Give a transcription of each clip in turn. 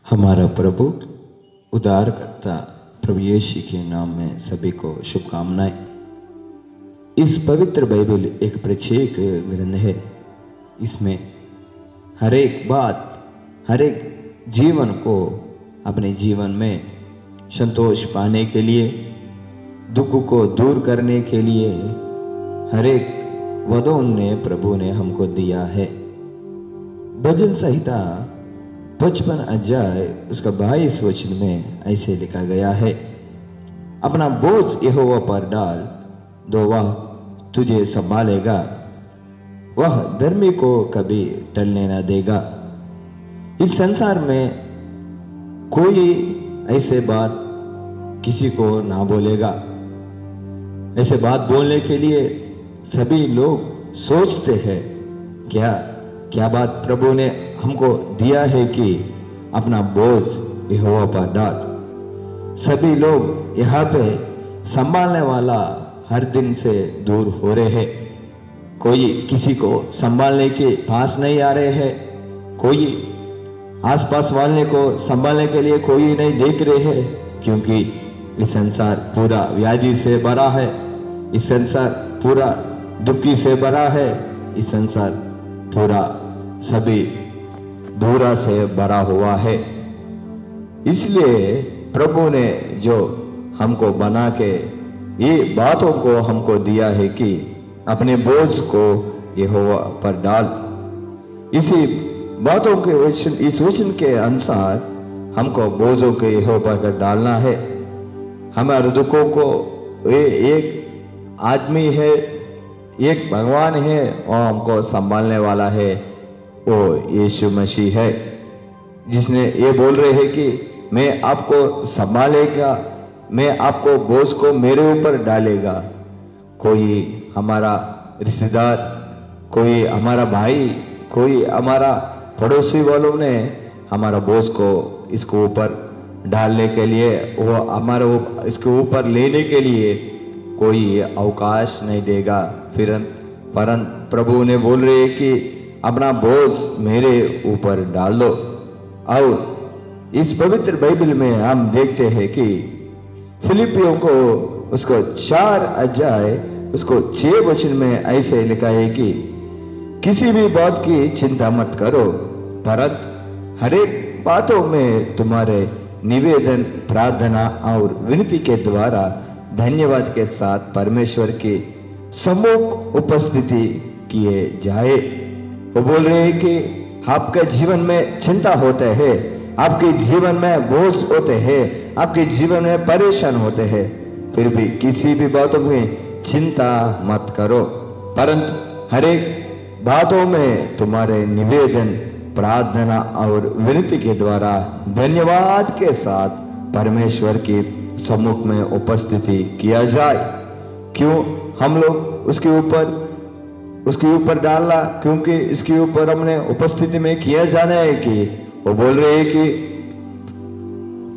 हमारा प्रभु उद्धारकर्ता प्रभु यीशु के नाम में सभी को शुभकामनाएं। इस पवित्र बाइबल एक प्रत्येक ग्रंथ है। इसमें हर एक बात, हर एक जीवन को अपने जीवन में संतोष पाने के लिए, दुख को दूर करने के लिए हर एक वचनों ने प्रभु ने हमको दिया है। भजन संहिता 55 अध्याय उसका 22 वचन में ऐसे लिखा गया है, अपना बोझ यहोवा पर डाल दो, वह तुझे संभालेगा, वह धर्मी को कभी टलने न देगा। इस संसार में कोई ऐसे बात किसी को ना बोलेगा। ऐसे बात बोलने के लिए सभी लोग सोचते हैं, क्या बात प्रभु ने हमको दिया है कि अपना बोझ यहोवा पर डाल। सभी लोग यहाँ पे संभालने वाला हर दिन से दूर हो रहे हैं। कोई किसी को संभालने के पास नहीं आ रहे हैं, कोई आसपास वाले को संभालने के लिए कोई नहीं देख रहे हैं, क्योंकि इस संसार पूरा व्याधि से भरा है, इस संसार पूरा दुखी से भरा है, इस संसार पूरा सभी दूरा से भरा हुआ है। इसलिए प्रभु ने जो हमको बना के ये बातों को हमको दिया है कि अपने बोझ को यहोवा पर डाल। इसी बातों के वचन, इस वचन के अनुसार हमको बोझों के यहोवा पर डालना है। हमारे दुखों को एक आदमी है, एक भगवान है और हमको संभालने वाला है, वो यीशु मसीह है, जिसने ये बोल रहे हैं कि मैं आपको संभालेगा, मैं आपको बोझ को मेरे ऊपर डालेगा। कोई हमारा रिश्तेदार, कोई हमारा भाई, कोई हमारा पड़ोसी वालों ने हमारा बोझ को इसको ऊपर डालने के लिए, वो हमारा इसके ऊपर लेने के लिए कोई अवकाश नहीं देगा। परंतु प्रभु ने बोल रहे हैं कि अपना बोझ मेरे ऊपर डाल दो। और इस पवित्र बाइबल में हम देखते हैं कि फिलिपियों को उसको 4 अध्याय उसको 6 वचन में ऐसे लिखा है कि किसी भी बात की चिंता मत करो, परंतु हर एक बातों में तुम्हारे निवेदन, प्रार्थना और विनती के द्वारा धन्यवाद के साथ परमेश्वर की सम्मुख उपस्थिति किए जाए। वो बोल रहे हैं कि आपके जीवन में चिंता होते हैं, आपके जीवन में बोझ होते हैं, आपके जीवन में परेशान होते हैं, फिर भी किसी भी बातों में चिंता मत करो, परंतु हर एक बातों में तुम्हारे निवेदन, प्रार्थना और विनती के द्वारा धन्यवाद के साथ परमेश्वर की सम्मुख में उपस्थिति किया जाए। क्यों हम लोग उसके ऊपर डालना, क्योंकि इसके ऊपर हमने उपस्थिति में किया जाना है कि वो बोल रहे हैं कि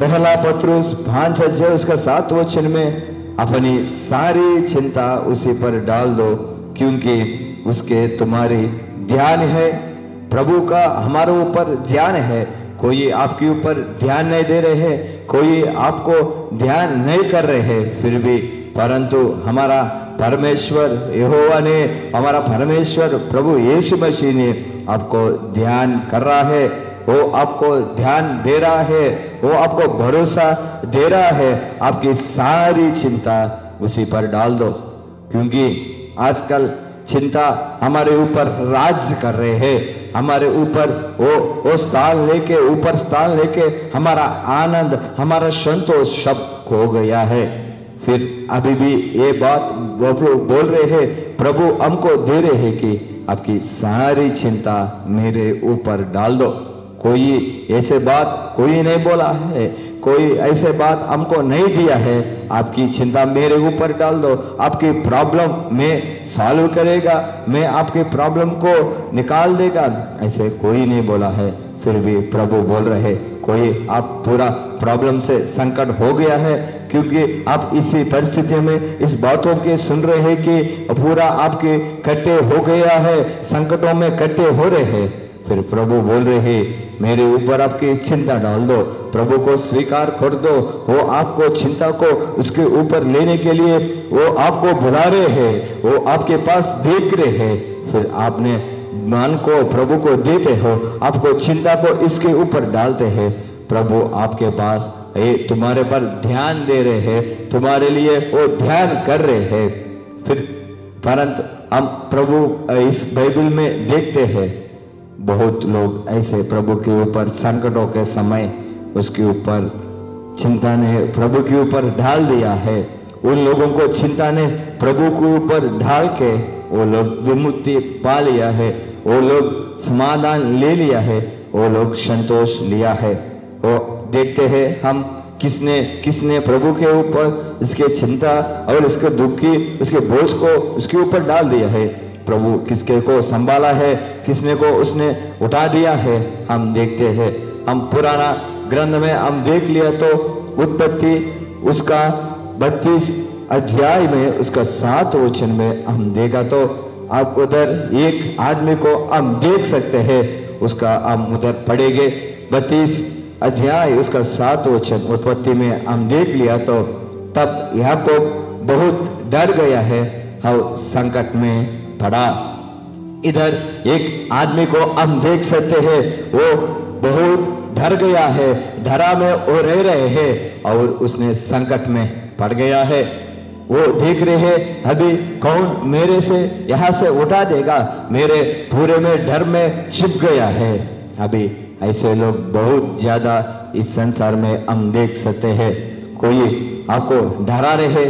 पहला पत्रुस 5 अध्याय उसका 7 वचन में अपनी सारी चिंता उसी पर डाल दो, क्योंकि उसके तुम्हारी ध्यान है। प्रभु का हमारे ऊपर ध्यान है। कोई आपके ऊपर ध्यान नहीं दे रहे हैं, कोई आपको ध्यान नहीं कर रहे हैं, फिर भी परंतु हमारा परमेश्वर यहोवा ने, हमारा परमेश्वर प्रभु यीशु मसीह ने आपको ध्यान कर रहा है, वो आपको ध्यान दे रहा है, वो आपको भरोसा दे रहा है। आपकी सारी चिंता उसी पर डाल दो, क्योंकि आजकल चिंता हमारे ऊपर राज कर रहे हैं। हमारे ऊपर वो स्थान लेके, ऊपर स्थान लेके हमारा आनंद, हमारा संतोष सब खो गया है। फिर अभी भी ये बात बोल रहे हैं, प्रभु हमको दे रहे हैं कि आपकी सारी चिंता मेरे ऊपर डाल दो। कोई ऐसे बात कोई नहीं बोला है, कोई ऐसे बात हमको नहीं दिया है, आपकी चिंता मेरे ऊपर डाल दो, आपकी प्रॉब्लम मैं सॉल्व करेगा, मैं आपके प्रॉब्लम को निकाल देगा, ऐसे कोई नहीं बोला है। फिर भी प्रभु बोल रहे, कोई आप पूरा प्रॉब्लम से संकट हो गया है, क्योंकि आप इसी परिस्थिति में इस बातों के सुन रहे हैं कि पूरा आपके कट्टे हो गया है, संकटों में कट्टे हो रहे हैं, फिर प्रभु बोल रहे मेरे ऊपर आपकी चिंता डाल दो, प्रभु को स्वीकार कर दो। वो आपको चिंता को उसके ऊपर लेने के लिए वो आपको बुला रहे हैं, वो आपके पास देख रहे हैं। फिर आपने मन को प्रभु को देते हो, आपको चिंता को इसके ऊपर डालते हैं। प्रभु आपके पास तुम्हारे पर ध्यान दे रहे हैं, तुम्हारे लिए वो ध्यान कर रहे हैं। फिर परंतु हम प्रभु इस बाइबल में देखते हैं बहुत लोग ऐसे प्रभु के ऊपर संकटों के समय उसके ऊपर चिंता ने प्रभु के ऊपर डाल दिया है। उन लोगों को चिंता ने प्रभु के ऊपर डाल के वो लोग विमुक्ति पा लिया है, वो लोग समाधान ले लिया है, वो लोग संतोष लिया है। वो देखते हैं हम किसने किसने प्रभु के ऊपर इसके चिंता और इसके दुख की उसके बोझ को उसके ऊपर डाल दिया है। प्रभु किसके को संभाला है, किसने को उसने उठा दिया है। हम देखते हैं, हम पुराना ग्रंथ में हम देख लिया तो उत्पत्ति उसका 32 अध्याय में उसका 7 वचन में हम देखा तो आप उधर एक आदमी को हम देख सकते हैं। उसका हम उधर पढ़ेंगे 32 अध्याय उसका 7 वचन उत्पत्ति में हम देख लिया तो तब याकूब बहुत डर गया है और संकट में पड़ा। इधर एक आदमी को हम देख सकते हैं, वो बहुत डर गया है, डरा में वो रह रहे हैं और उसने संकट में पड़ गया है। वो देख रहे हैं अभी कौन मेरे से यहां से उठा देगा, मेरे पूरे में डर में छिप गया है। अभी ऐसे लोग बहुत ज्यादा इस संसार में हम देख सकते हैं। कोई आपको डरा रहे,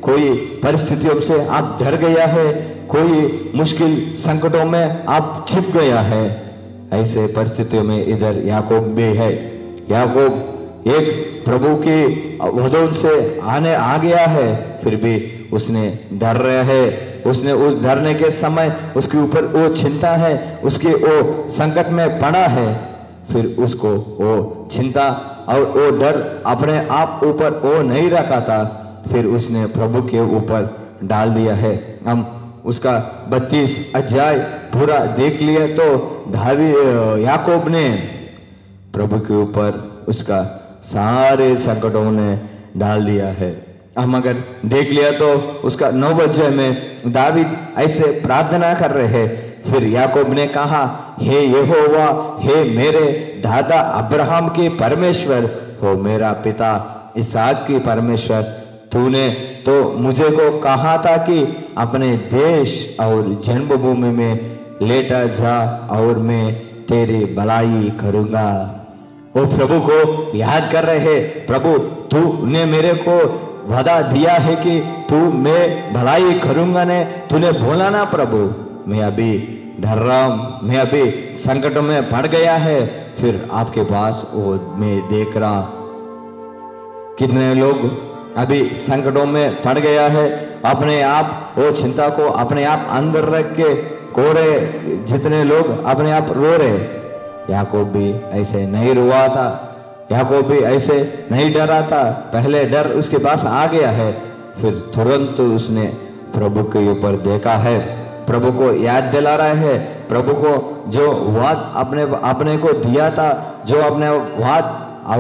कोई परिस्थितियों से आप डर गया है, कोई मुश्किल संकटों में आप छिप गया है। ऐसे परिस्थितियों में इधर याकूब भी है। याकूब एक प्रभु की वजह से आने आ गया है, फिर भी उसने डर रहा है। उसने उस डरने के समय उसके ऊपर वो चिंता है, उसके वो संकट में पड़ा है। फिर उसको वो चिंता और वो डर अपने आप ऊपर वो नहीं रखा था, फिर उसने प्रभु के ऊपर डाल दिया है। हम उसका 32 अध्याय पूरा देख लिया तो याकूब ने प्रभु के ऊपर उसका सारे संकटों ने डाल दिया है। हम अगर देख लिया तो उसका 9 अध्याय में दावीद ऐसे प्रार्थना कर रहे हैं। फिर याकूब ने कहा, हे यहोवा, हे मेरे दादा अब्राहम के परमेश्वर, हो मेरा पिता इसहाक की परमेश्वर, तूने तो मुझे को कहा था कि अपने देश और जन्मभूमि में लेटा जा और मैं तेरी भलाई करूंगा। वो प्रभु को याद कर रहे हैं, प्रभु तूने मेरे को वादा दिया है कि तू मैं भलाई करूंगा ने, तूने बोला ना प्रभु। मैं अभी डर रहा हूं, मैं अभी संकट में पड़ गया है, फिर आपके पास वो मैं देख रहा। कितने लोग अभी संकटों में पड़ गया है, अपने आप वो चिंता को अपने आप अंदर रख के कोरे, जितने लोग अपने आप रो रहे। याकूब भी ऐसे नहीं रोआ था, याकूब भी ऐसे नहीं डरा था। पहले डर उसके पास आ गया है, फिर तुरंत उसने प्रभु के ऊपर देखा है, प्रभु को याद दिला रहा है, प्रभु को जो वाद अपने को दिया था, जो अपने वाद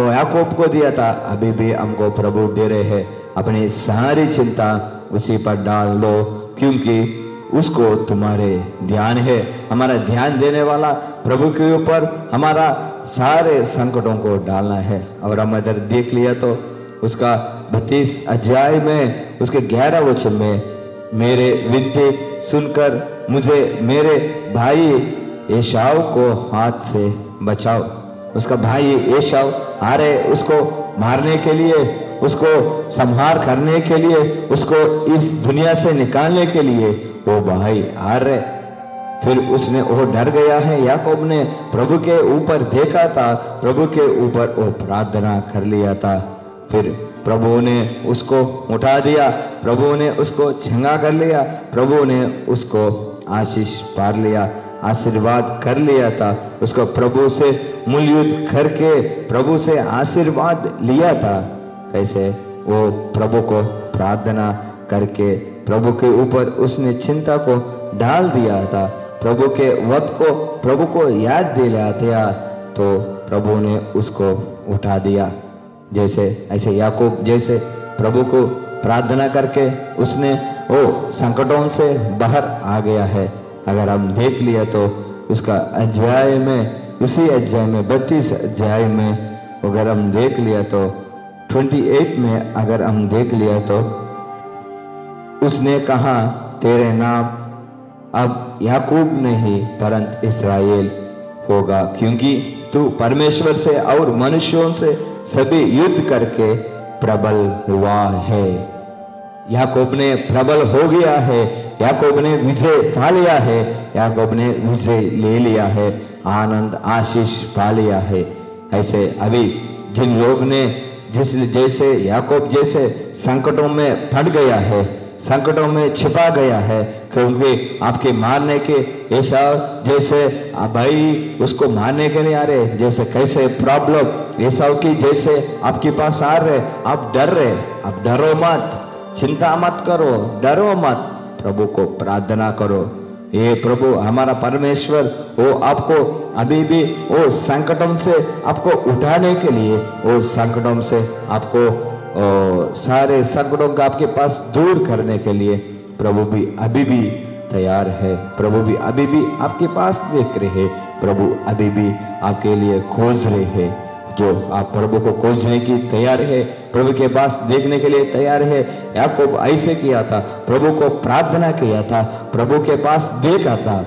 याकूब को दिया था, अभी भी हमको प्रभु दे रहे हैं। अपनी सारी चिंता उसी पर डाल दो, क्योंकि उसको तुम्हारे ध्यान है। हमारा ध्यान देने वाला प्रभु के ऊपर हमारा सारे संकटों को डालना है। और हम इधर देख लिया तो उसका 32 अध्याय में उसके 11 वचन में, मेरे विनती सुनकर मुझे मेरे भाई एसाव को हाथ से बचाओ। उसका भाई एसाव आ रहे उसको मारने के लिए, उसको संहार करने के लिए, उसको इस दुनिया से निकालने के लिए वो भाई आ रहे। फिर उसने वो डर गया है। याकूब ने प्रभु के ऊपर देखा था, प्रभु के ऊपर वो प्रार्थना कर लिया था। फिर प्रभु ने उसको उठा दिया, प्रभु ने उसको छंगा कर लिया, प्रभु ने उसको आशीष पार लिया, आशीर्वाद कर लिया था। उसको प्रभु से मूल युद्ध करके प्रभु से आशीर्वाद लिया था। कैसे वो प्रभु को प्रार्थना करके प्रभु के ऊपर उसने चिंता को डाल दिया था। प्रभु के वध को प्रभु को याद दिला दिया तो प्रभु ने उसको उठा दिया। जैसे ऐसे याकूब जैसे प्रभु को प्रार्थना करके उसने वो संकटों से बाहर आ गया है। अगर हम देख लिया तो उसका अध्याय में, उसी अध्याय में 32 अध्याय में अगर हम देख लिया तो 28 में अगर हम देख लिया तो उसने कहा तेरे नाम अब याकूब नहीं परंतु इस्राएल होगा, क्योंकि तू परमेश्वर से और मनुष्यों से सभी युद्ध करके प्रबल हुआ है। याकूब ने प्रबल हो गया है, याकूब ने विजय पा लिया है, याकूब ने विजय ले लिया है, आनंद आशीष पा लिया है। ऐसे अभी जिन लोग ने जैसे याकूब जैसे संकटों में फट गया है, संकटों में छिपा गया है, क्योंकि आपके मारने के एसाव जैसे भाई उसको मारने के लिए आ रहे, जैसे कैसे प्रॉब्लम एसाव की जैसे आपके पास आ रहे, आप डर रहे, आप डरो मत, चिंता मत करो, डरो मत, प्रभु को प्रार्थना करो। ये प्रभु हमारा परमेश्वर वो आपको अभी भी वो संकटों से आपको उठाने के लिए, वो संकटों से आपको सारे संकटों का आपके पास दूर करने के लिए प्रभु भी अभी भी तैयार है। प्रभु भी अभी भी आपके पास देख रहे हैं, प्रभु अभी भी आपके लिए खोज रहे हैं। जो आप प्रभु को खोजने की तैयार है, प्रभु के पास देखने के लिए तैयार है। याकूब ऐसे किया था, प्रभु को प्रार्थना किया था, प्रभु के पास देखा था,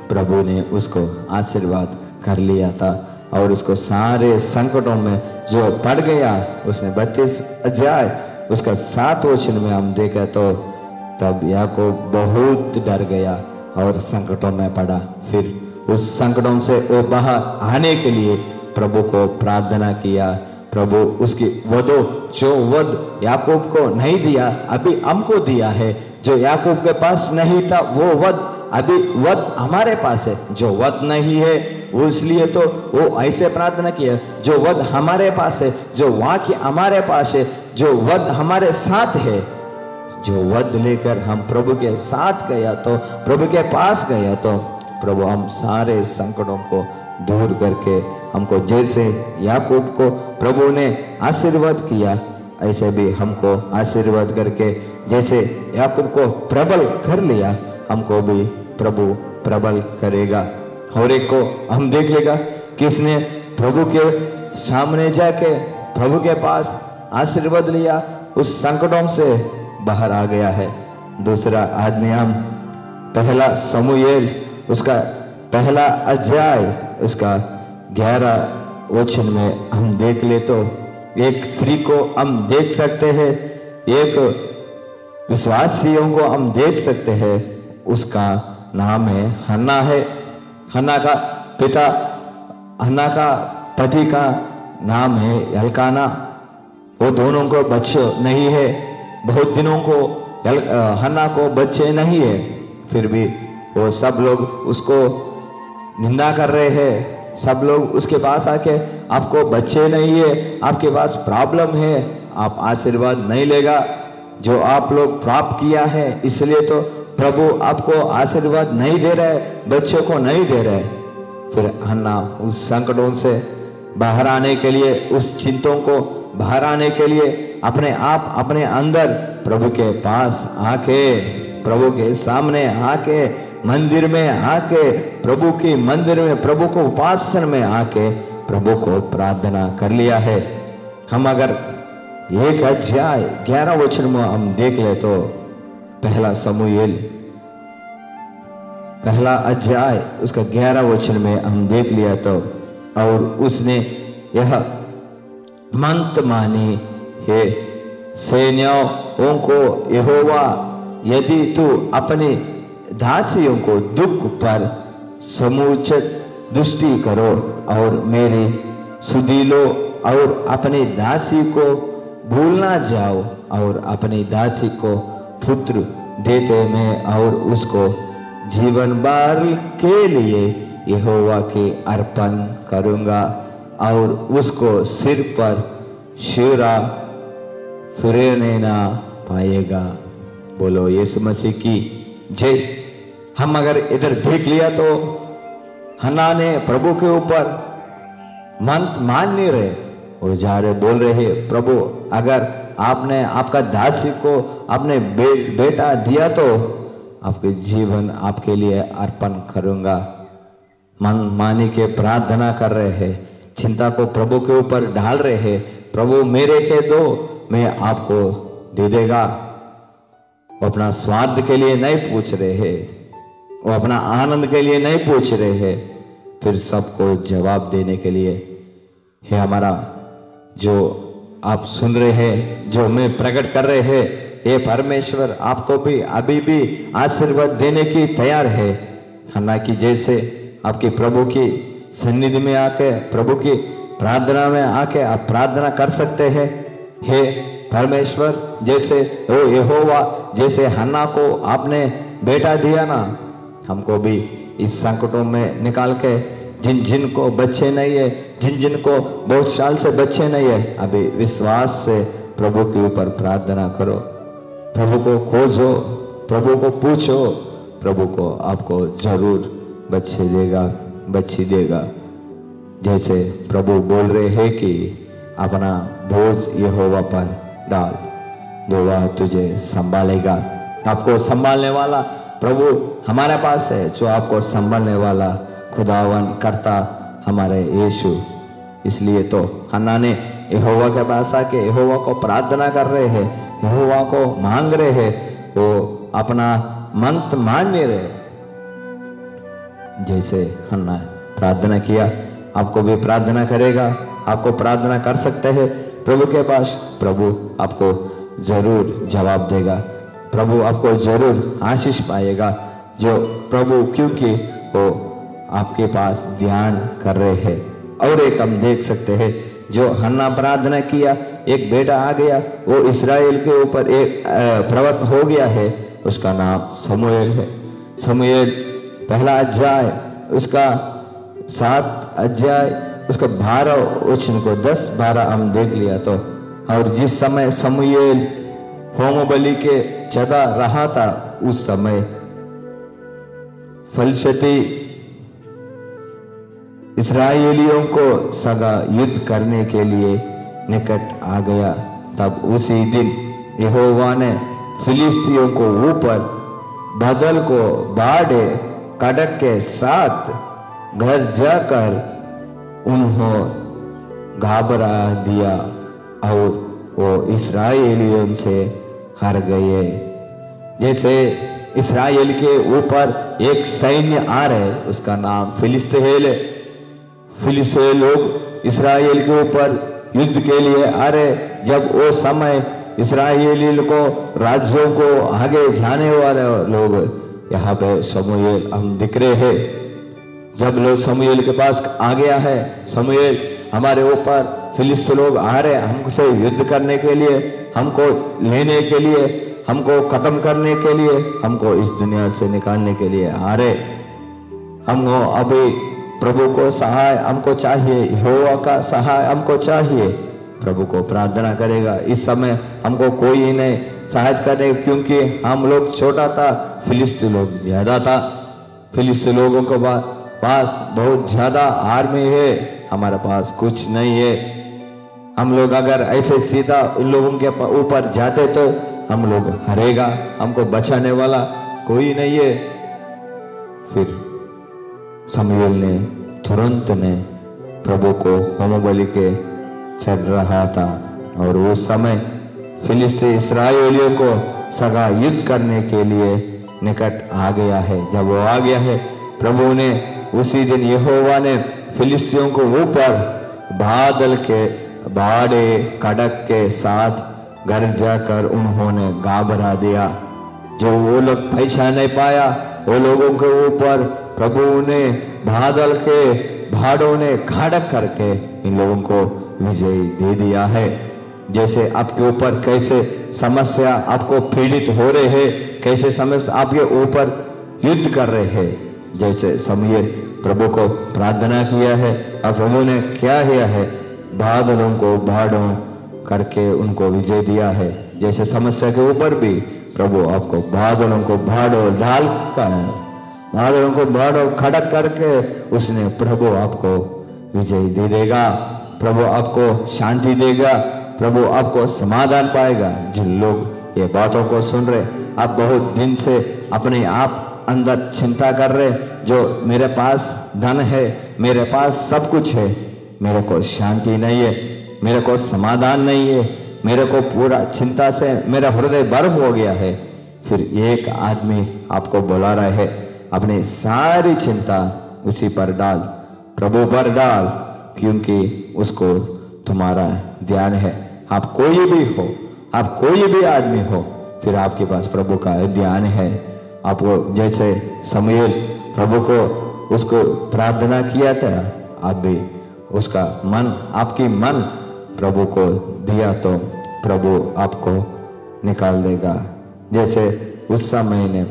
प्रभु ने उसको आशीर्वाद कर लिया था और उसको सारे संकटों में जो पड़ गया, उसने 32 अध्याय उसका 7 वचन में हम देखा तो तब याकूब बहुत डर गया और संकटों में पड़ा। फिर उस संकटों से वो बाहर आने के लिए प्रभु को प्रार्थना किया। प्रभु उसकी वधो जो वध याकूब को नहीं दिया अभी हमको दिया है, जो याकूब के पास नहीं था वो वध अभी वध हमारे पास है। जो वध नहीं है वो इसलिए तो वो ऐसे प्रार्थना किया, जो वध हमारे पास है, जो वाक्य हमारे पास है, जो वध हमारे साथ है, जो वध लेकर हम प्रभु के साथ गया तो प्रभु के पास गया तो प्रभु हम सारे संकटों को दूर करके हमको जैसे याकूब को प्रभु ने आशीर्वाद किया ऐसे भी हमको आशीर्वाद करके जैसे याकूब को प्रबल कर लिया हमको भी प्रभु प्रबल करेगा। और एक को हम देख लेगा किसने प्रभु के सामने जाके प्रभु के पास आशीर्वाद लिया, उस संकटों से बाहर आ गया है। दूसरा आदमी हम पहला समूएल उसका पहला अध्याय उसका 11 वचन में हम देख ले तो एक स्त्री को हम देख सकते हैं, एक विश्वासियों को हम देख सकते हैं, उसका नाम है हन्ना है। हन्ना का पिता, हन्ना का पति का नाम है एल्काना। वो दोनों को बच्चे नहीं है, बहुत दिनों को हन्ना को बच्चे नहीं है, फिर भी वो सब लोग उसको निंदा कर रहे हैं। सब लोग उसके पास आके आपको बच्चे नहीं है, आपके पास प्रॉब्लम है, आप आशीर्वाद नहीं लेगा जो आप लोग प्राप्त किया है, इसलिए तो प्रभु आपको आशीर्वाद नहीं दे रहे, बच्चों को नहीं दे रहे। फिर हन्ना उस संकटों से बाहर आने के लिए, उस चिंताओं को बाहर आने के लिए अपने आप अपने अंदर प्रभु के पास आके, प्रभु के सामने आके, मंदिर में आके, प्रभु के मंदिर में प्रभु को उपासना में आके प्रभु को प्रार्थना कर लिया है। हम अगर एक अध्याय 11 वचन में हम देख ले तो पहला समूएल पहला अध्याय उसका 11 वचन में हम देख लिया तो, और उसने यह मंत मानी है सेनाओं को, यहोवा यदि तू अपने दासियों को दुख पर समुचित दृष्टि करो और मेरे सुधीलो और अपनी दासी को भूलना जाओ और अपनी दासी को पुत्र देते मैं और उसको जीवन भर के लिए यहोवा के अर्पण करूंगा और उसको सिर पर शिरा फिरने ना पाएगा। बोलो यीशु मसीह की जय। हम अगर इधर देख लिया तो हन्ना ने प्रभु के ऊपर मंत्र मान नहीं रहे और जा रहे बोल रहे, प्रभु अगर आपने आपका दासी को आपने बेटा दिया तो आपके जीवन आपके लिए अर्पण करूंगा। मानी के प्रार्थना कर रहे हैं, चिंता को प्रभु के ऊपर डाल रहे हैं, प्रभु मेरे के दो, मैं आपको दे देगा। वो अपना स्वार्थ के लिए नहीं पूछ रहे हैं, वो अपना आनंद के लिए नहीं पूछ रहे हैं, फिर सबको जवाब देने के लिए है। हमारा जो आप सुन रहे हैं, जो मैं प्रकट कर रहे हैं, हे परमेश्वर आपको भी अभी भी आशीर्वाद देने की तैयार है। हन्ना की जैसे आपकी प्रभु की सन्निधि में आके, प्रभु की प्रार्थना में आके आप प्रार्थना कर सकते हैं। हे परमेश्वर, जैसे ओ यहोवा, जैसे हन्ना को आपने बेटा दिया ना, हमको भी इस संकटों में निकाल के, जिन जिन को बच्चे नहीं है, जिन जिन को बहुत साल से बच्चे नहीं है, अभी विश्वास से प्रभु के ऊपर प्रार्थना करो, प्रभु को खोजो, प्रभु को पूछो, प्रभु को आपको जरूर बच्चे देगा, बच्ची देगा। जैसे प्रभु बोल रहे हैं कि अपना बोझ यहोवा पर डाल, वह तुझे संभालेगा। आपको संभालने वाला प्रभु हमारे पास है, जो आपको संभालने वाला खुदावन करता हमारे यीशु। इसलिए तो हन्ना ने यहोवा के पास आके यहोवा को प्रार्थना कर रहे हैं, यहोवा को मांग रहे हैं, वो अपना मंत्र मान नहीं रहे। जैसे हन्ना प्रार्थना किया, आपको भी प्रार्थना करेगा, आपको प्रार्थना कर सकते हैं प्रभु के पास, प्रभु आपको जरूर जवाब देगा, प्रभु आपको जरूर आशीष पाएगा। जो प्रभु क्योंकि वो आपके पास ध्यान कर रहे हैं। और एक हम देख सकते हैं, जो हन्ना प्रार्थना किया, एक बेटा आ गया, वो इस्राएल के ऊपर एक प्रवक्त हो गया है, उसका नाम शमूएल है। शमूएल पहला अध्याय उसका 7 अध्याय उसका 12 वचन को 10-12 हम देख लिया तो, और जिस समय शमूएल होम बलि के चढ़ा रहा था, उस समय फलिस्ती इस्राएलियों को सगा युद्ध करने के लिए निकट आ गया। तब उसी दिन यहोवा ने फिलिस्तियों को ऊपर बादल को बाढ़े कड़क के साथ घर जाकर उन्होंने घबरा दिया और वो इस्राएलियों से हार गए। जैसे इस्राएल के ऊपर एक सैन्य आ रहे, उसका नाम फिलिस्तीन है। फिलिस्तीन लोग इस्राएल के ऊपर युद्ध के लिए आ रहे। जब वो समय इस्राएली को राज्यों को आगे जाने वाले लोग यहाँ पे शमूएल हम दिख रहे हैं। जब लोग शमूएल के पास आ गया है, शमूएल हमारे ऊपर फिलिस्तीन लोग आ रहे, हमसे युद्ध करने के लिए, हमको लेने के लिए, हमको खत्म करने के लिए, हमको इस दुनिया से निकालने के लिए आ रहे। हमको अभी प्रभु को सहाय हमको चाहिए, यहोवा का सहाय हमको चाहिए। प्रभु को प्रार्थना करेगा। इस समय हमको कोई नहीं सहायता करने, क्योंकि हम लोग छोटा था, फिलिस्तीन लोग ज्यादा था। फिलिस्तीन लोगों के पास बहुत ज्यादा आर्मी है, हमारे पास कुछ नहीं है। हम लोग अगर ऐसे सीधा इन लोगों के ऊपर जाते तो हम लोग हारेगा, हमको बचाने वाला कोई नहीं है। फिर शमूएल ने तुरंत ने प्रभु को होम बलि के चढ़ रहा था, और उस समय फिलिस्ती इस्राएलियों को सगा युद्ध करने के लिए निकट आ गया है। जब वो आ गया है, प्रभु ने उसी दिन यहोवा ने फिलिस्तियों को ऊपर बादल के बाड़े कड़क के साथ घर जाकर उन्होंने घबरा दिया। जो वो लोग पहचान नहीं पाया, वो लोगों के ऊपर प्रभु ने बादल के भाड़ों ने खड़क करके इन लोगों को विजय दे दिया है। जैसे आपके ऊपर कैसे समस्या आपको पीड़ित हो रहे हैं, कैसे समस्या आपके ऊपर युद्ध कर रहे हैं, जैसे शमूएल प्रभु को प्रार्थना किया है और प्रभु ने क्या किया है, बादलों को भाड़ों करके उनको विजय दिया है। जैसे समस्या के ऊपर भी प्रभु आपको बादलों को भाड़ों डालकर बादलों को बाढ़ों खड़क करके उसने प्रभु आपको विजय दे देगा, प्रभु आपको शांति देगा, प्रभु आपको समाधान पाएगा। जिन लोग ये बातों को सुन रहे, आप बहुत दिन से अपने आप अंदर चिंता कर रहे, जो मेरे पास धन है, मेरे पास सब कुछ है, मेरे को शांति नहीं है, मेरे को समाधान नहीं है, मेरे को पूरा चिंता से मेरा हृदय बर्फ हो गया है। फिर एक आदमी आपको बुला रहा है, अपनी सारी चिंता उसी पर डाल, प्रभु पर डाल, क्योंकि उसको तुम्हारा ध्यान है। आप कोई भी हो, आप कोई भी आदमी हो, फिर आपके पास प्रभु का ध्यान है। आपको जैसे शमूएल प्रभु को उसको प्रार्थना किया था, आप भी उसका मन, आपकी मन प्रभु को दिया तो प्रभु आपको निकाल देगा। जैसे उस समय ने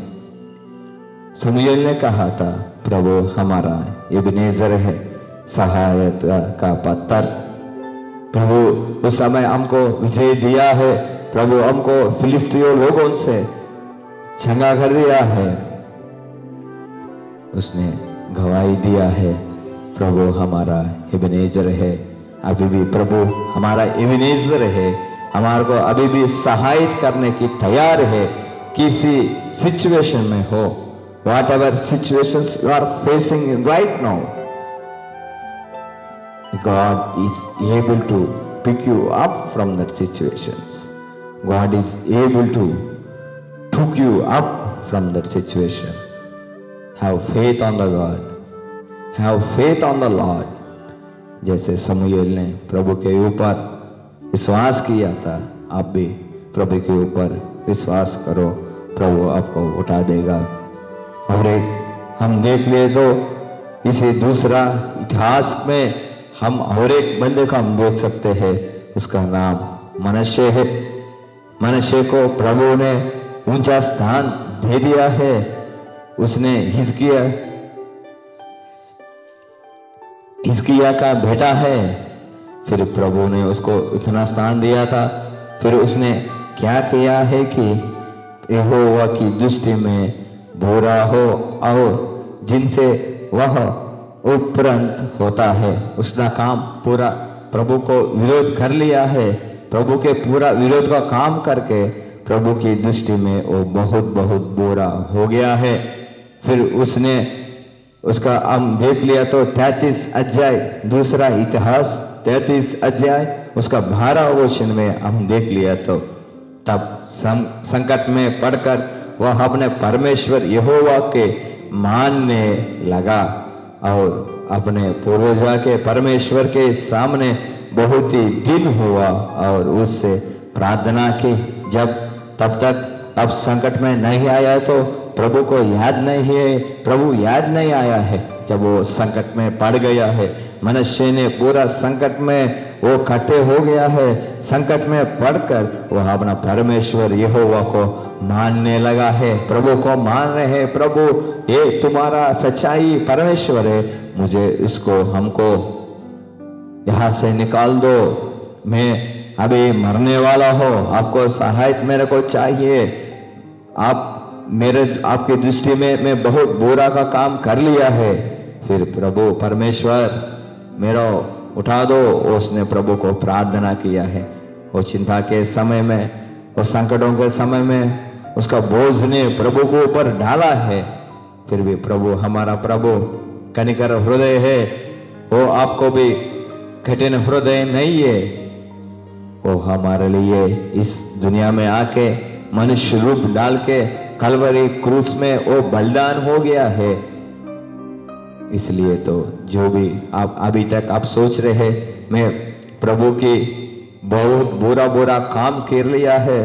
शमूएल ने कहा था, प्रभु हमारा एबेनेजर है, सहायता का पत्थर। प्रभु उस समय हमको विजय दिया है, प्रभु हमको फिलिस्तीयों लोगों से चंगा कर दिया है, उसने गवाही दिया है, प्रभु हमारा एबेनेजर है। अभी भी प्रभु हमारा एबेनेजर है, हमारे को अभी भी सहायता करने की तैयार है। किसी सिचुएशन में हो, whatever situations you are facing right now, God is able to pick you up from that situations. God is able to pick you up from that situation. Have faith on the God. Have faith on the Lord. जैसे शमूएल ने प्रभु के ऊपर विश्वास किया था, आप भी प्रभु के ऊपर विश्वास करो, प्रभु आपको उठा देगा। और एक हम देख लिए तो इसी दूसरा इतिहास में हम और एक बंदे को हम देख सकते हैं, उसका नाम मनश्शे है। मनश्शे को प्रभु ने ऊंचा स्थान दे दिया है। उसने हिजकिय्याह का बेटा है, फिर प्रभु ने उसको इतना स्थान दिया था। फिर उसने क्या किया है कि यहोवा की दृष्टि में बुरा हो और जिनसे वह उपरंत होता है, उसका काम पूरा प्रभु को विरोध कर लिया है। प्रभु के पूरा विरोध का काम करके प्रभु की दृष्टि में वो बहुत बहुत बुरा हो गया है। फिर उसने उसका हम देख लिया तो 33 अध्याय, दूसरा इतिहास 33 अध्याय उसका 12 वचन में हम देख लिया तो तब संकट में पड़कर वह अपने परमेश्वर यहोवा के मानने लगा और अपने पूर्वजा के परमेश्वर के सामने बहुत ही दिन हुआ और उससे प्रार्थना की। जब तब तक अब संकट में नहीं आया तो प्रभु को याद नहीं है, प्रभु याद नहीं आया है। जब वो संकट में पड़ गया है, मनुष्य ने पूरा संकट में वो खट्टे हो गया है, संकट में पड़कर वह अपना परमेश्वर यहोवा को मानने लगा है, प्रभु को मान रहे हैं। प्रभु ये तुम्हारा सच्चाई परमेश्वर है, मुझे इसको हमको यहां से निकाल दो, मैं अभी मरने वाला हो, आपको सहायता मेरे को चाहिए। आप आपकी दृष्टि में मैं बहुत बुरा का काम कर लिया है, फिर प्रभु परमेश्वर मेरा उठा दो। उसने प्रभु को प्रार्थना किया है। वो चिंता के समय में, वो संकटों के समय में उसका बोझ ने प्रभु को ऊपर डाला है। फिर भी प्रभु हमारा प्रभु कनिकर हृदय है, वो आपको भी कठिन हृदय नहीं है। वो हमारे लिए इस दुनिया में आके मनुष्य रूप डाल के कलवरी क्रूस में वो बलिदान हो गया है। इसलिए तो जो भी आप अभी तक आप सोच रहे हैं मैं प्रभु की बहुत बुरा काम कर लिया है,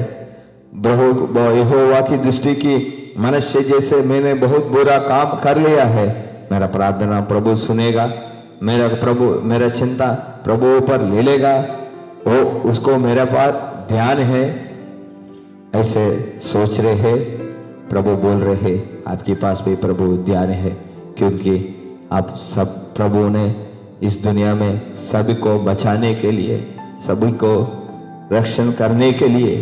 यहोवा की दृष्टि की मनुष्य जैसे मैंने बहुत बुरा काम कर लिया है, मेरा प्रार्थना प्रभु सुनेगा, मेरा चिंता प्रभु ऊपर ले लेगा, वो उसको मेरे पास ध्यान है, ऐसे सोच रहे हैं। प्रभु बोल रहे हैं आपके पास भी प्रभु ध्यान है, क्योंकि आप सब प्रभु ने इस दुनिया में सभी को बचाने के लिए, सभी को रक्षण करने के लिए,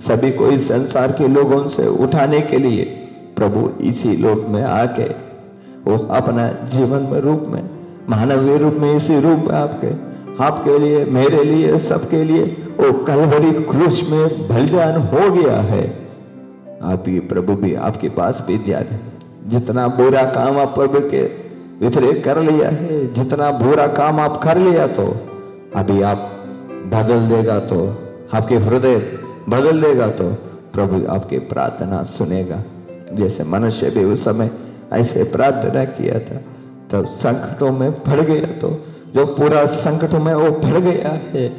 सभी को इस संसार के लोगों से उठाने के लिए प्रभु इसी लोक में आके वो अपना जीवन में रूप में, मानवीय रूप में, इसी रूप में आपके लिए, मेरे लिए, सबके लिए वो कलवरी क्रूस में बलिदान हो गया है। आप ही प्रभु भी आपके पास भी ध्यान है। जितना बुरा काम आप प्रभु के व्यतिरेक कर लिया है, जितना बुरा काम आप कर लिया, तो अभी आप बदल देगा, तो आपके हृदय बदल देगा, तो प्रभु आपकी प्रार्थना सुनेगा। जैसे मनुष्य भी उस समय ऐसे प्रार्थना किया था, तब संकटों में पड़ गया, तो जो पूरा संकटों में वो पड़ गया है,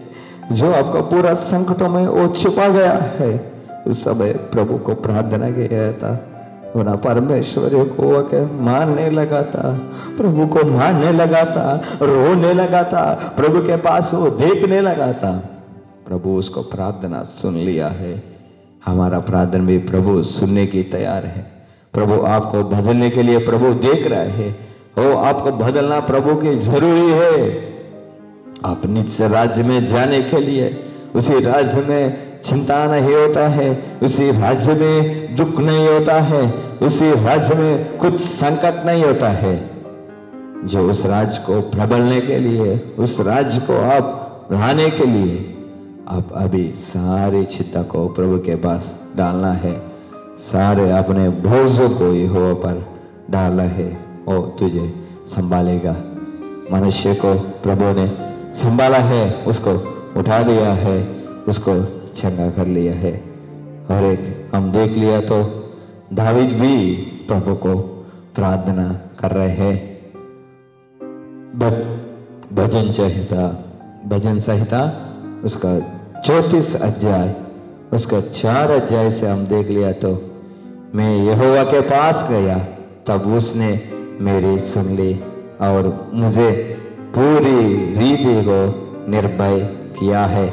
जो आपका पूरा संकटों में वो छुपा गया है, उस समय प्रभु को प्रार्थना किया था, वरना परमेश्वर को के मारने लगा था, प्रभु को मारने लगा था, रोने लगा था, प्रभु के पास वो देखने लगा था। प्रभु उसको प्रार्थना सुन लिया है। हमारा प्रार्थना भी प्रभु सुनने की तैयार है। प्रभु आपको बदलने के लिए प्रभु देख रहा है। हो आपको बदलना प्रभु की जरूरी है। आप नित्य राज्य में जाने के लिए, उसी राज्य में चिंता नहीं होता है, उसी राज्य में दुख नहीं होता है, उसी राज्य में कुछ संकट नहीं होता है। जो उस राज्य को प्रबलने के लिए, उस राज्य को आप लाने के लिए, आप अभी सारी चिंता को प्रभु के पास डालना है, सारे अपने बोझों को यहोवा पर डालना है। वो तुझे संभालेगा। मनुष्य को प्रभु ने संभाला है, उसको उठा दिया है, उसको चंगा कर लिया है। और एक हम देख लिया तो दावीद भी प्रभु को प्रार्थना कर रहे हैं। भजन संहिता उसका 34 अध्याय, उसका 4 अध्याय से हम देख लिया तो, मैं यहोवा के पास गया, तब उसने मेरी सुन ली और मुझे पूरी रीति को निर्भय किया है।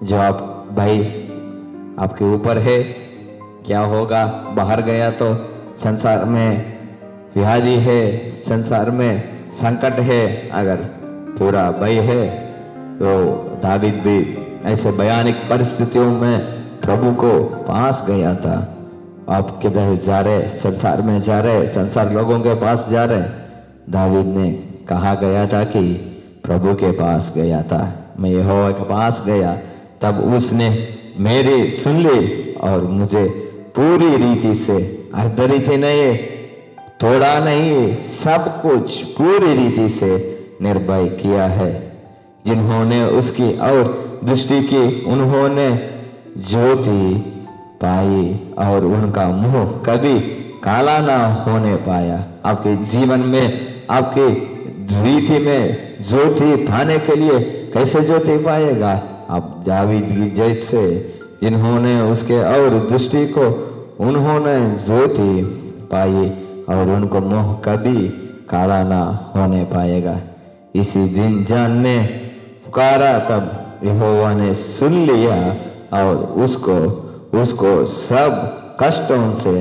जो आप भाई आपके ऊपर है, क्या होगा? बाहर गया तो संसार में व्याधि है, संसार में संकट है, अगर पूरा भय है तो दावीद भी ऐसे भयानक परिस्थितियों में प्रभु को पास गया था। आप किधर जा रहे? संसार में जा रहे, संसार लोगों के पास जा रहे। दावीद ने कहा गया था कि प्रभु के पास गया था, मैं यहोवा के पास गया, तब उसने मेरी सुन ली और मुझे पूरी रीति से, अर्धरीति नहीं, थोड़ा नहीं, सब कुछ पूरी रीति से निर्भय किया है। जिन्होंने उसकी और दृष्टि की, उन्होंने ज्योति पाई और उनका मुंह कभी काला ना होने पाया। आपके जीवन में, आपकी रीति में ज्योति पाने के लिए कैसे ज्योति पाएगा? आप दावीद जैसे, जिन्होंने उसके और दृष्टि को, उन्होंने ज्योति पाई और उनको मुंह कभी काला ना होने पाएगा। इसी दिन जान ने पुकारा, तब यहोवा ने सुन लिया और उसको सब कष्टों से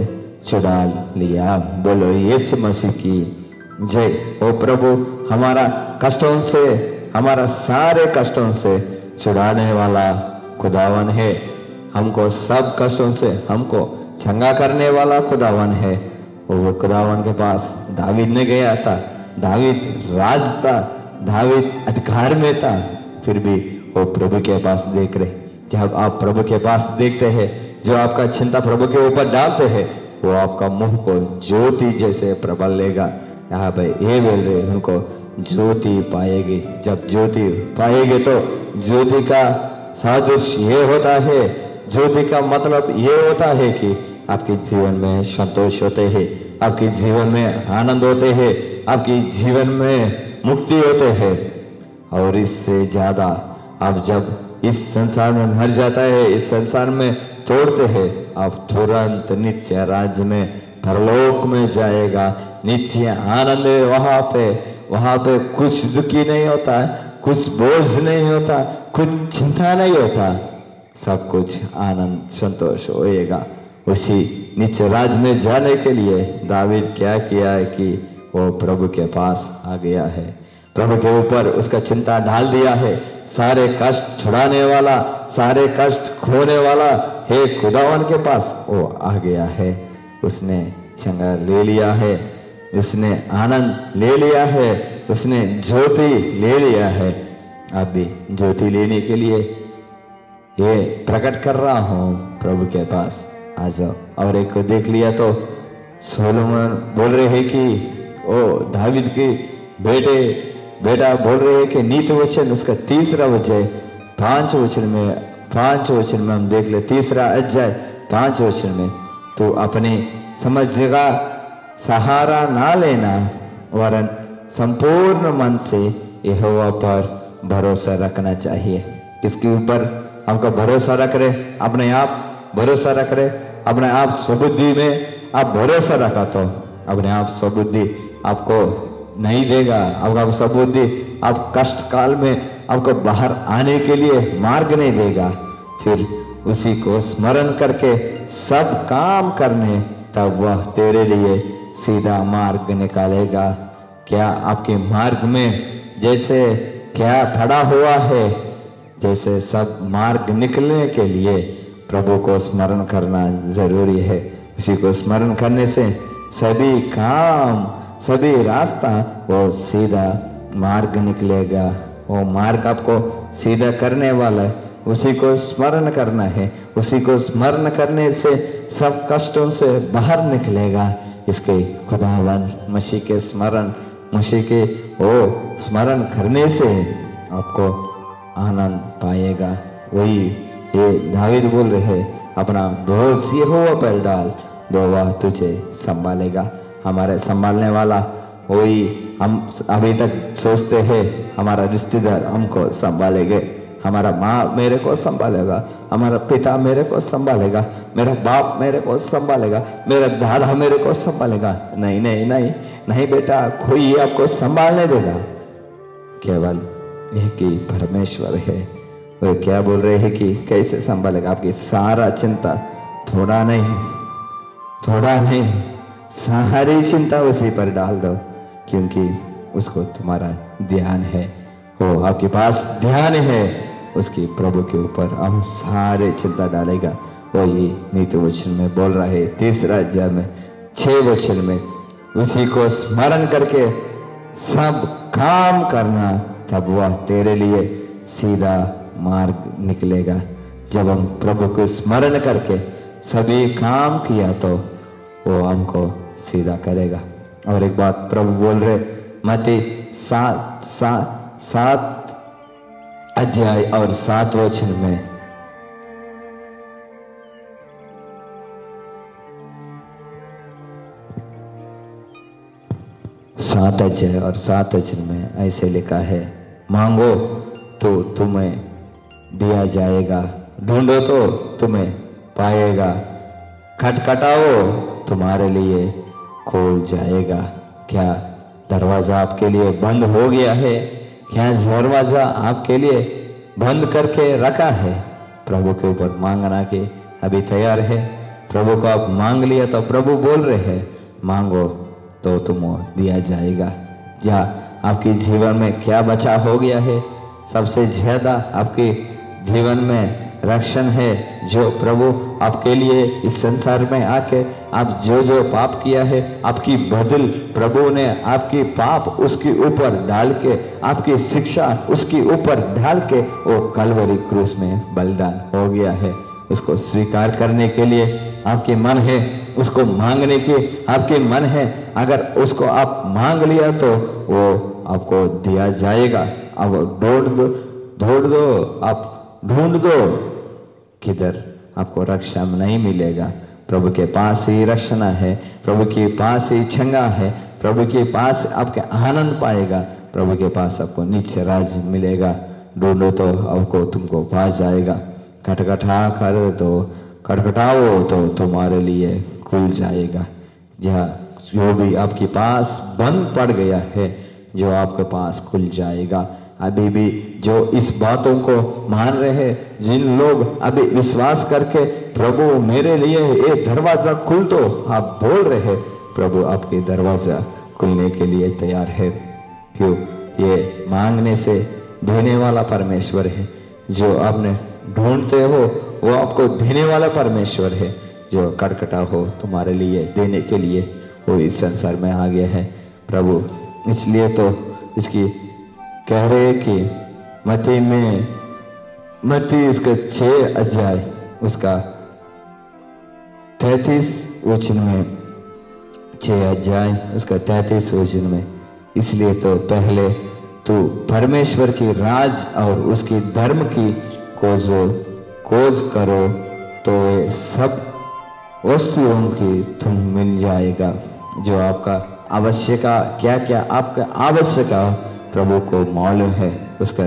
छुड़ा लिया। बोलो यीशु मसीह की जय। ओ प्रभु, हमारा कष्टों से, हमारा सारे कष्टों से छुड़ाने वाला खुदावन है। हमको सब कष्टों से हमको चंगा करने वाला खुदावन है। वो खुदावन के पास दावीद ने गया था। दावीद राज था, दावीद अधिकार में था, फिर भी वो प्रभु के पास देख रहे। जब आप प्रभु के पास देखते हैं, जो आपका चिंता प्रभु के ऊपर डालते हैं, वो आपका मुंह को ज्योति जैसे प्रबल लेगा। यहाँ पे ये बोल रहे, उनको ज्योति पाएगी। जब ज्योति पाएगी तो ज्योति का सादृश्य ये होता है, ज्योति का मतलब ये होता है कि आपके जीवन में संतोष होते हैं, आपके जीवन में आनंद होते हैं, आपके जीवन में मुक्ति होते हैं। और इससे ज्यादा आप जब इस संसार में मर जाता है, इस संसार में तोड़ते हैं, आप तुरंत नित्य राज्य में, परलोक में जाएगा। नित्य आनंद है वहां पे कुछ दुखी नहीं होता, कुछ बोझ नहीं होता, कुछ चिंता नहीं होता, सब कुछ आनंद संतोष होएगा। उसी नित्य राज्य में जाने के लिए दावीद क्या किया है कि वो प्रभु के पास आ गया है, प्रभु के ऊपर उसका चिंता डाल दिया है। सारे कष्ट छुड़ाने वाला, सारे कष्ट खोने वाला हे खुदावन के पास वो आ गया है, उसने चंगा ले लिया है। उसने आनंद ले लिया है, उसने ज्योति ले लिया है। आप भी ज्योति लेने के लिए ये प्रकट कर रहा हूं, प्रभु के पास आ जाओ। और एक को देख लिया तो सोलोमन बोल रहे हैं कि ओ दावीद के बेटा बोल रहे हैं कि नीति वचन उसका 3रा वचन 5 वचन में हम देख ले, 3रा अध्याय 5 वचन में, तो अपने समझ जगह सहारा ना लेना वरन संपूर्ण मन से यहोवा पर भरोसा रखना चाहिए। किसके ऊपर हमको भरोसा रख रहे? अपने आप भरोसा रख रहे, अपने आप स्वबुद्धि में आप भरोसा रखा तो अपने आप स्वबुद्धि आपको नहीं देगा। आपका स्वबुद्धि आप कष्ट काल में आपको बाहर आने के लिए मार्ग नहीं देगा। फिर उसी को स्मरण करके सब काम करने, तब वह तेरे लिए सीधा मार्ग निकालेगा। क्या आपके मार्ग में जैसे क्या पड़ा हुआ है? जैसे सब मार्ग निकलने के लिए प्रभु को स्मरण करना जरूरी है। उसी को स्मरण करने से सभी काम, सभी रास्ता वो सीधा मार्ग निकलेगा। वो मार्ग आपको सीधा करने वाला है, उसी को स्मरण करना है। उसी को स्मरण करने से सब कष्टों से बाहर निकलेगा। इसके खुदावन मसीह के स्मरण करने से आपको आनंद पाएगा। वही ये दावीद बोल रहे, अपना बोझ यहोवा पर डाल, तो वह तुझे संभालेगा। हमारे संभालने वाला वही, हम अभी तक सोचते हैं हमारा रिश्तेदार हमको संभालेंगे, हमारा माँ मेरे को संभालेगा, हमारा पिता मेरे को संभालेगा, मेरा बाप मेरे को संभालेगा, मेरा दादा मेरे को संभालेगा। नहीं नहीं नहीं नहीं बेटा, कोई आपको संभालने देगा, केवल एक ही परमेश्वर है। वो क्या बोल रहे हैं कि कैसे संभालेगा? आपकी सारा चिंता, थोड़ा नहीं सारी चिंता उसी पर डाल दो, क्योंकि उसको तुम्हारा ध्यान है। वो आपके पास ध्यान है, उसकी प्रभु के ऊपर हम सारे चिंता डालेगा। वो ये नीति वचन में बोल रहा है, 3रा अध्याय में 6 वचन में, उसी को स्मरण करके सब काम करना, तब वह तेरे लिए सीधा मार्ग निकलेगा। जब हम प्रभु को स्मरण करके सभी काम किया तो वो हमको सीधा करेगा। और एक बात प्रभु बोल रहे, मत्ती 7 अध्याय और 7 वचन में, 7 अध्याय और 7 वचन में ऐसे लिखा है, मांगो तो तुम्हें दिया जाएगा, ढूंढो तो तुम्हें पाएगा, खटखटाओ तुम्हारे लिए खोल जाएगा। क्या दरवाजा आपके लिए बंद हो गया है? क्या दरवाजा आपके लिए बंद करके रखा है? प्रभु के ऊपर मांगना के अभी तैयार है? प्रभु को आप मांग लिया तो प्रभु बोल रहे हैं, मांगो तो तुम्हें दिया जाएगा। या आपके जीवन में क्या बचा हो गया है? सबसे ज्यादा आपके जीवन में रक्षण है जो प्रभु आपके लिए इस संसार में आके आप जो पाप किया है, आपकी बदल प्रभु ने आपकी पाप उसके ऊपर डाल के, आपकी शिक्षा उसके ऊपर डाल के वो कलवरी क्रूस में बलिदान हो गया है। उसको स्वीकार करने के लिए आपके मन है, उसको मांगने के आपके मन है। अगर उसको आप मांग लिया तो वो आपको दिया जाएगा। अब ढूंढ दो किधर आपको रक्षा नहीं मिलेगा। प्रभु के पास ही रक्षण है, प्रभु के पास ही छंगा है, प्रभु के पास आपके आनंद पाएगा, प्रभु के पास आपको नीचे राज मिलेगा। ढूंढो तो आपको तुमको पा जाएगा, खटखटाओ तो तुम्हारे लिए खुल जाएगा। जो भी आपके पास बंद पड़ गया है, जो आपके पास खुल जाएगा। अभी भी जो इस बातों को मान रहे हैं, जिन लोग अभी विश्वास करके प्रभु मेरे लिए ये दरवाजा खुल दो आप बोल रहे हैं, प्रभु आपके दरवाजा खुलने के लिए तैयार है। क्यों? ये मांगने से देने वाला परमेश्वर है। जो आपने ढूंढते हो वो आपको देने वाला परमेश्वर है। जो खटखटा हो तुम्हारे लिए देने के लिए, वो इस संसार में आ गया है प्रभु। इसलिए तो इसकी कह रहे कि मत्ती इसका 6 अध्याय उसका 33 वचन में, 6 अध्याय उसका 33 वचन में, इसलिए तो पहले तू परमेश्वर की राज और उसकी धर्म की खोज करो तो ये सब वस्तुओं की तुम मिल जाएगा। जो आपका आवश्यक क्या आपका आवश्यक प्रभु को मालूम है। उसका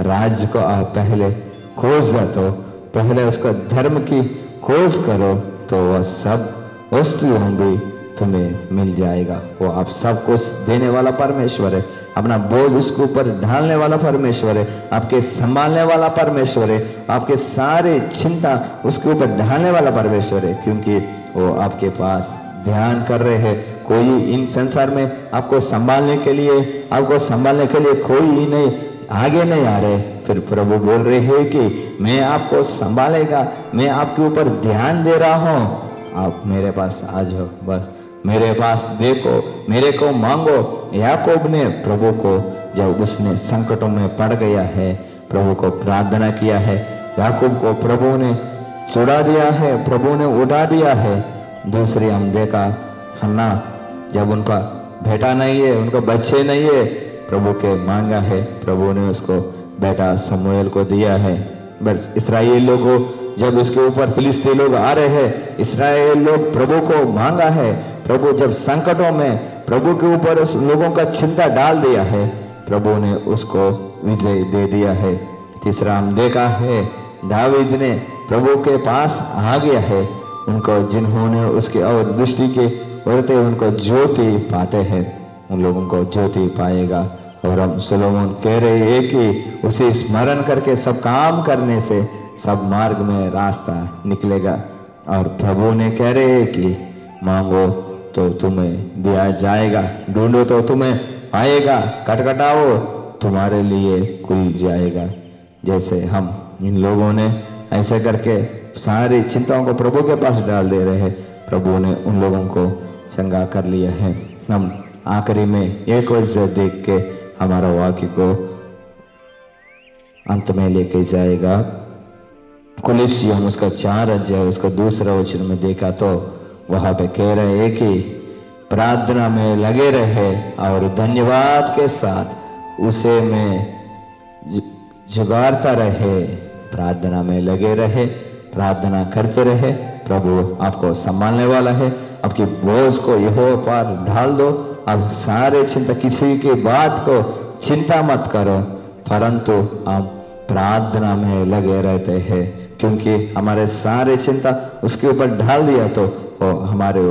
राज्य को आप पहले खोज तो पहले उसका धर्म की खोज करो तो वह सब वस्तुएं भी तुम्हें मिल जाएगा। वो आप सब कुछ देने वाला परमेश्वर है। अपना बोझ उसके ऊपर ढालने वाला परमेश्वर है। आपके संभालने वाला परमेश्वर है। आपके सारे चिंता उसके ऊपर ढालने वाला परमेश्वर है, क्योंकि वो आपके पास ध्यान कर रहे हैं। कोई इन संसार में आपको संभालने के लिए कोई ही नहीं आगे नहीं आ रहे। फिर प्रभु बोल रहे हैं कि मैं आपको संभालेगा, मैं आपके ऊपर ध्यान दे रहा हूं, आप मेरे पास आ जाओ, बस मेरे पास देखो, मेरे को मांगो। याकूब ने प्रभु को जब उसने संकटों में पड़ गया है, प्रभु को प्रार्थना किया है, याकूब को प्रभु ने छुड़ा दिया है, प्रभु ने उठा दिया है। दूसरी हम देखा हन्ना, जब उनका बेटा नहीं है, उनका बच्चे नहीं है, प्रभु के मांगा है, प्रभु ने उसको बेटा समूएल को दिया है। बस इस्राएल लोगों जब इसके ऊपर फिलिस्ती लोग आ रहे हैं, इस्राएल लोग प्रभु को मांगा है। प्रभु जब संकटों में प्रभु के ऊपर उस लोगों का चिंता डाल दिया है, प्रभु ने उसको विजय दे दिया है। तीसरा हम देखा है दावीद ने प्रभु के पास आ गया है, उनको जिन्होंने उसके और दृष्टि के बढ़ते उनको ज्योति पाते हैं, उन लोगों को ज्योति पाएगा। और हम सोलोमन कह रहे हैं कि उसे स्मरण करके सब काम करने से सब मार्ग में रास्ता निकलेगा। और प्रभु ने कह रहे हैं कि मांगो तो तुम्हें दिया जाएगा, ढूंढो तो तुम्हें पाएगा, खटखटाओ तुम्हारे लिए खुल जाएगा। जैसे हम इन लोगों ने ऐसे करके सारी चिंताओं को प्रभु के पास डाल दे रहे हैं, प्रभु ने उन लोगों को चंगा कर लिया है। हम आखिरी में एक वजह देख के हमारा वाक्य को अंत में लेके जाएगा। कुलिसियों उसका 4 अध्याय उसका 2 वचन में देखा तो वहां पे कह रहे हैं कि प्रार्थना में लगे रहे और धन्यवाद के साथ उसे में जुगाड़ता रहे। प्रार्थना में लगे रहे, प्रार्थना करते रहे, प्रभु आपको संभालने वाला है। आपकी बोझ को यहोवा पर ढाल दो। अब सारे चिंता, किसी की बात को चिंता मत करो, परंतु आप प्रार्थना में लगे रहते हैं, क्योंकि हमारे सारे चिंता उसके ऊपर डाल दिया तो वो हमारे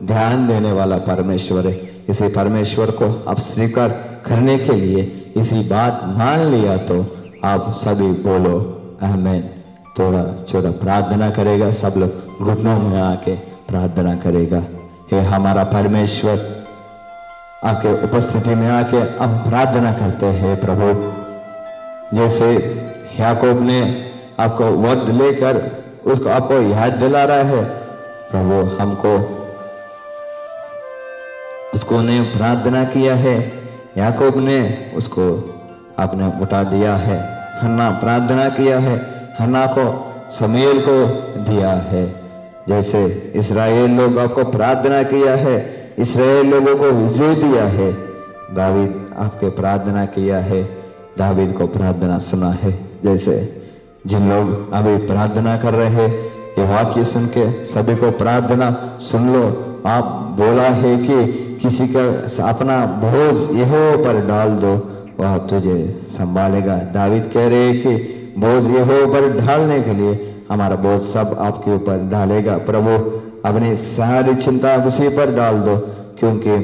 ध्यान देने वाला परमेश्वर है। इसी परमेश्वर को आप स्वीकार करने के लिए इसी बात मान लिया तो आप सभी बोलो आमीन। थोड़ा छोटा प्रार्थना करेगा, सब लोग घुटनों में आके प्रार्थना करेगा। हे हमारा परमेश्वर, आपके उपस्थिति में आके हम प्रार्थना करते हैं प्रभु। जैसे याकूब ने आपको वध लेकर उसको आपको याद दिला रहा है, प्रभु हमको उसको ने प्रार्थना किया है, याकूब ने उसको आपने उठा दिया है। हन्ना प्रार्थना किया है, हन्ना को शमूएल को दिया है। जैसे इस्राएल लोग आपको प्रार्थना किया है, इस्राएल लोगों को विजय दिया है। दावीद आपके प्रार्थना किया है, दावीद को प्रार्थना सुना है। जैसे जिन लोग अभी प्रार्थना कर रहे हैं, ये वाक्य सुन के सभी को प्रार्थना सुन लो। आप बोला है कि किसी का अपना बोझ यहोवा पर डाल दो, वह तुझे संभालेगा। दावीद कह रहे हैं कि बोझ यहोवा पर डालने के लिए हमारा बोझ सब आपके ऊपर डालेगा। प्रभु अपनी सारी चिंता उसी पर डाल दो, क्योंकि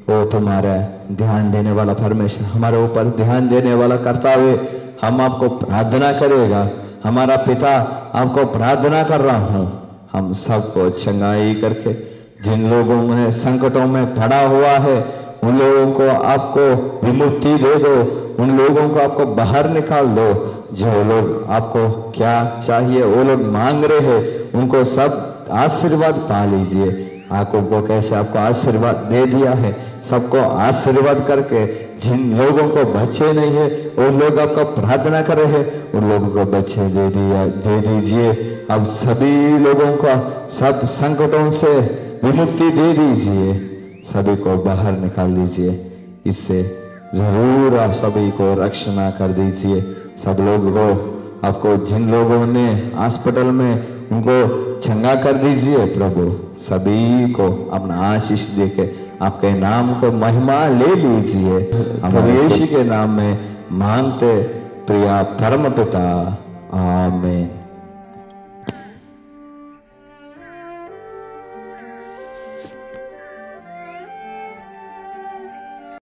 वो तुम्हारा ध्यान देने वाला परमेश्वर, हमारे ऊपर ध्यान देने वाला कर्ता है। हम आपको प्रार्थना करेगा, हमारा पिता आपको प्रार्थना कर रहा हूं। हम सबको चंगाई करके, जिन लोगों ने संकटों में पड़ा हुआ है, उन लोगों को आपको विमुक्ति दे दो, उन लोगों को आपको बाहर निकाल दो। जो लोग आपको क्या चाहिए वो लोग मांग रहे हैं, उनको सब आशीर्वाद पा लीजिए। आपको कैसे आपको आशीर्वाद दे दिया है, सबको आशीर्वाद करके जिन लोगों को बच्चे नहीं है वो लोग आपका प्रार्थना कर रहे हैं, उन लोगों को बच्चे दे दीजिए। अब सभी लोगों का सब संकटों से विमुक्ति दे दीजिए, सभी को बाहर निकाल दीजिए। इससे जरूर आप सभी को रक्षणा कर दीजिए। सब लोगों को आपको जिन लोगों ने हॉस्पिटल में उनको चंगा कर दीजिए प्रभु। सभी को अपना आशीष देके आपके नाम को महिमा ले लीजिए। हम यीशु के नाम में मांगते प्रिया परम पिता, आमीन।